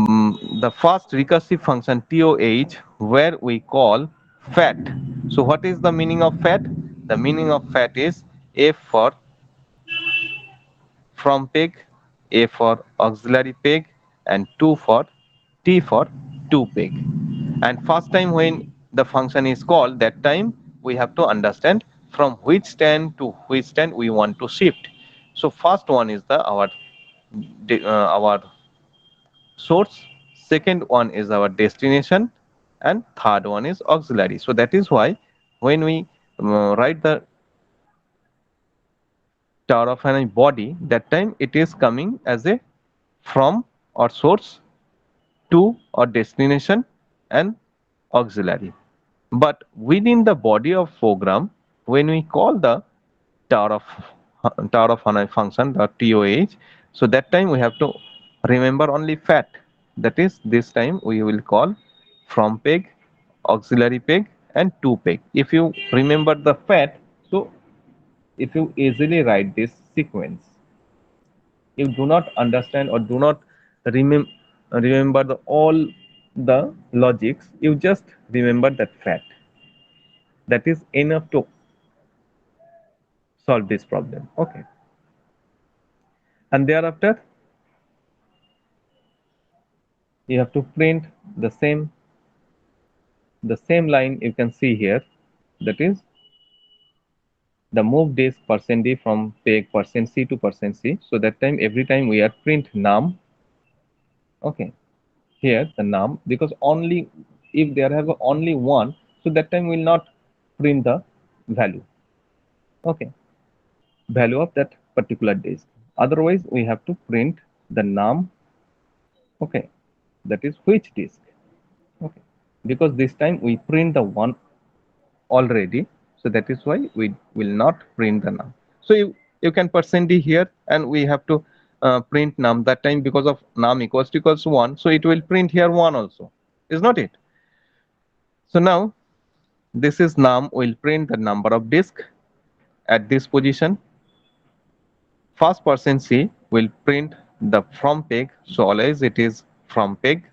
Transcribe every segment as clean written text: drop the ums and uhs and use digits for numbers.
the first recursive function TOH where we call fat. So what is the meaning of fat? The meaning of fat is F for from peg, A for auxiliary peg, and 2 for T for 2 peg. And first time when the function is called, that time we have to understand from which stand to which stand we want to shift. So first one is the our source, second one is our destination, and third one is auxiliary. So that is why when we write the tower of an body, that time it is coming as a from or source to or destination and auxiliary. But within the body of program, when we call the tower of tower of Hanoi function, the TOH, so that time we have to remember only fat. That is, this time we will call from peg, auxiliary peg, and to peg. If you remember the fat, so if you easily write this sequence, you do not understand or do not remember all the logics, you just remember that fat. That is enough to solve this problem. Okay, and thereafter you have to print the same line you can see here, that is the move disk percent %d from peg percent %c to percent %c. So that time every time we are print num. Okay, here the num, because only if there have only one, so that time we will not print the value. Okay, value of that particular disk. Otherwise we have to print the num. Okay, that is which disk. Okay, because this time we print the one already, so that is why we will not print the num. So you can percent d here, and we have to print num that time, because of num equals to 1, so it will print here 1 also, is not it? So now this is num will print the number of disk at this position. First percent %c will print the from peg, so always it is from peg,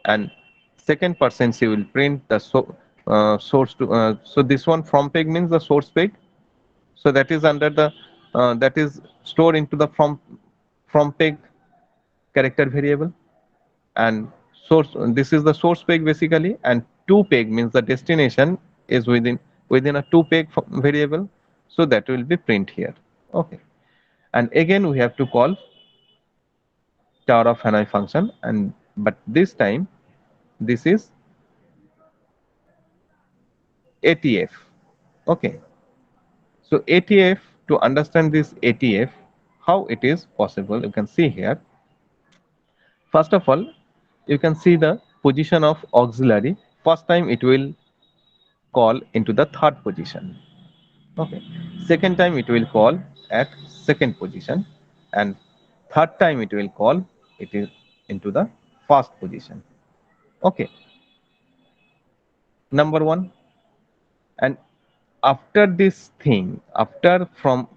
and second percent %c will print the source to so this one from peg means the source peg, so that is under the that is stored into the from peg character variable, and source, this is the source peg basically, and to peg means the destination is within a to peg variable, so that will be print here. Okay, and again we have to call tower of Hanoi function, and but this time this is ATF. Okay, so ATF, to understand this ATF, how it is possible, you can see here. First of all, you can see the position of auxiliary. First time it will call into the third position. Okay. Second time it will call at second position, and third time it will call it is into the first position. Okay. Number one. And after this thing, after from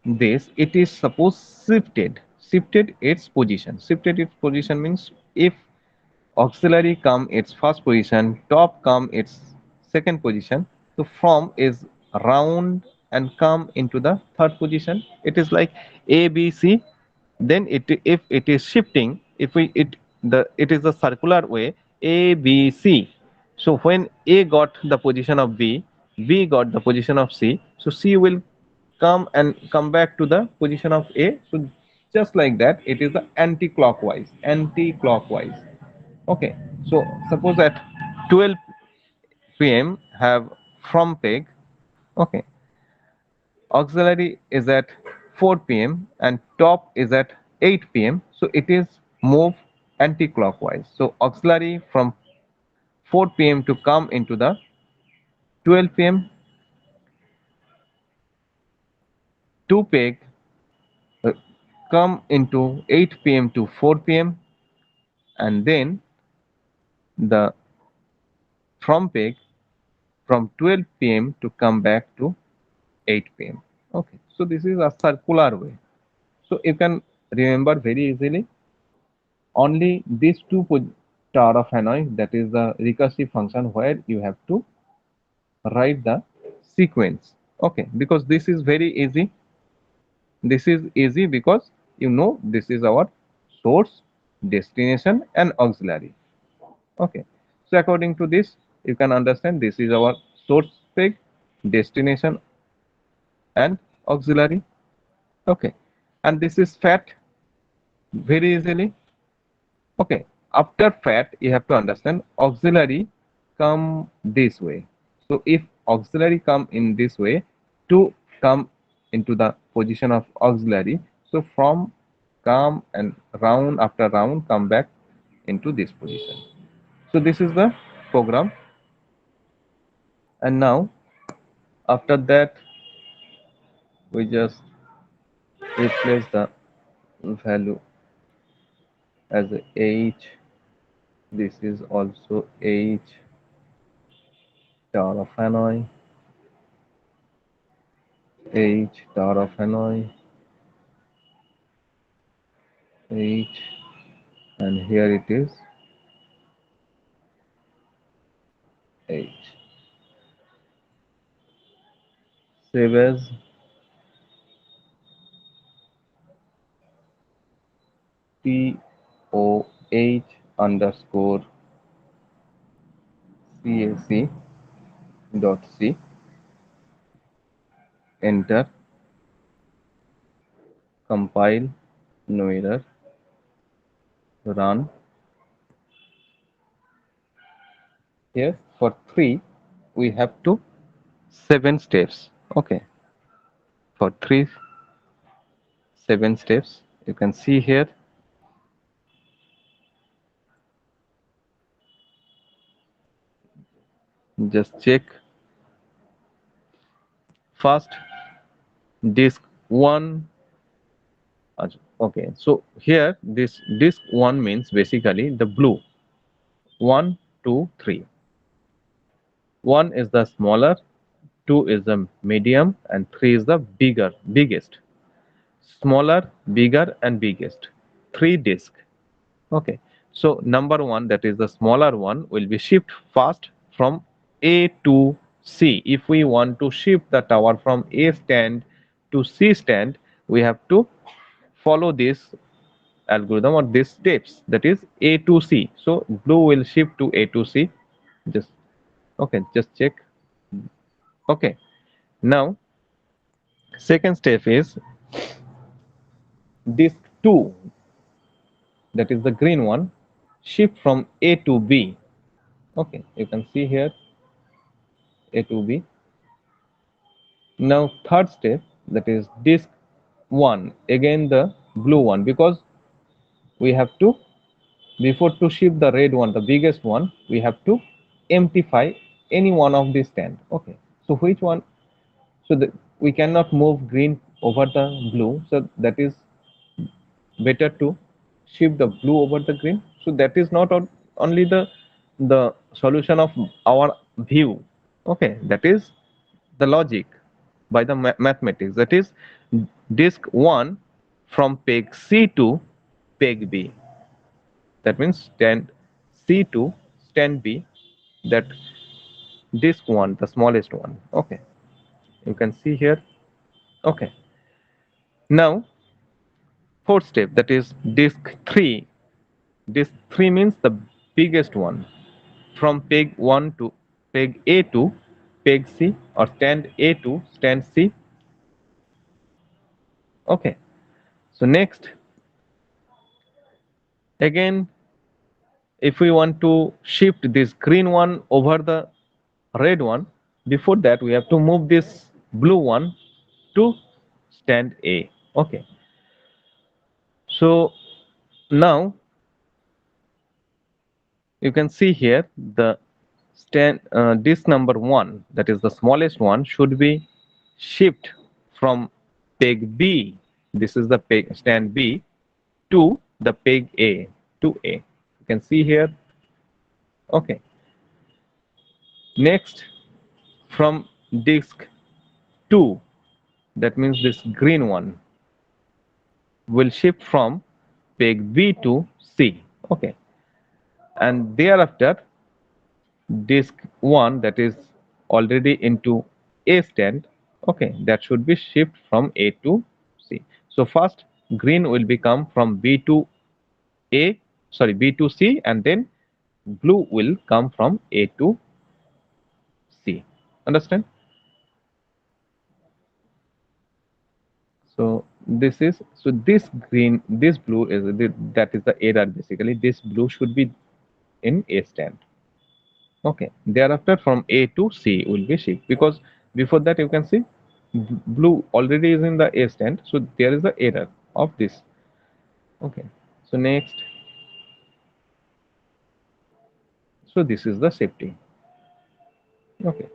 this, it is suppose shifted its position. Shifted its position means if auxiliary come its first position, top come its second position, so from is round and come into the third position. It is like A, B, C. Then if it is shifting, if we it is a circular way, A, B, C. So when A got the position of B, B got the position of C, so C will come back to the position of A. So just like that, it is the anti-clockwise. Anti-clockwise. Okay, so suppose at 12 p.m. have from peg. Okay, auxiliary is at 4 p.m. and top is at 8 p.m. So it is move anti-clockwise. So auxiliary from 4 p.m. to come into the 12 p.m. to peg uh, come into 8 p.m. to 4 p.m. and then the from peg from 12 p.m. to come back to 8 p.m. Okay, so this is a circular way. So you can remember very easily. only these two tower of Hanoi, that is the recursive function where you have to write the sequence. Okay, because this is very easy. This is easy because you know this is our source, destination, and auxiliary. Okay, so according to this, you can understand this is our source peg, destination, and auxiliary. Okay, and this is fat very easily. Okay, after fat, you have to understand auxiliary come this way. So if auxiliary come in this way, to come into the position of auxiliary, so from come and round after round come back into this position. So this is the program, and now after that we just replace the value as a h. This is also h, star of Hanoi, h, star of Hanoi, h, and here it is h. Save as POH underscore CAC dot C. Enter, compile, no error, run. Here for 3 we have to 7 steps. Okay, for 3 7 steps you can see here. Just check first disk 1. Okay, so here this disk 1 means basically the blue. 1, 2, 3. 1 is the smaller, 2 is the medium, and 3 is the biggest. Smaller, bigger, and biggest. 3 disk. Okay. So number 1, that is the smaller one, will be shift fast from A to C. If we want to shift the tower from A stand to C stand, we have to follow this algorithm or these steps, that is A to C. So blue will shift to A to C. Just okay, just check. Okay. Now second step is disk 2, that is the green one, shift from A to B. Okay, you can see here A to B. Now third step, that is disk 1, again the blue one, because we have to, before to shift the red one, the biggest one, we have to emptify any one of these stand. Okay, so which one? So that we cannot move green over the blue, so that is better to shift the blue over the green. So that is not only the solution of our view. Okay, that is the logic by the mathematics, that is disk 1 from peg C to peg B, that means stand C to stand B, that disk 1, the smallest one. Okay, you can see here. Okay, now fourth step, that is disk 3. Disk 3 means the biggest one, from peg 1 to peg A to peg C, or stand A to stand C. Okay, so next, again, if we want to shift this green one over the red one, before that we have to move this blue one to stand A. Okay, so now you can see here the stand disk number 1, that is the smallest one, should be shift from peg B, this is the peg stand B, to the peg A, to A. You can see here. Okay, next, from disk 2, that means this green one, will shift from peg B to C. Okay, and thereafter disk 1 that is already into A stand, okay, that should be shift from A to C. So first green will become from B to A, sorry, B to C, and then blue will come from A to C. Understand? So this is, so this green, this blue is that is the error basically. This blue should be in A stand. Okay. Thereafter from A to C will be shift, because before that you can see blue already is in the A stand, so there is the error of this. Okay. So next, so this is the safety. Okay.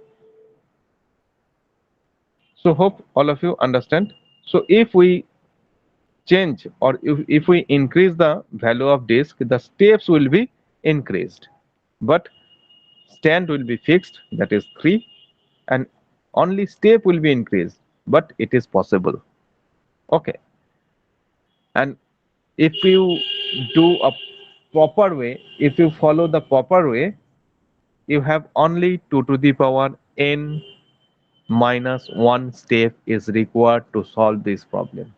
So hope all of you understand. So if we change, or if we increase the value of disk, the steps will be increased, but stand will be fixed, that is 3, and only step will be increased, but it is possible. Okay. And if you do a proper way, if you follow the proper way, you have only 2 to the power n minus 1 step is required to solve this problem.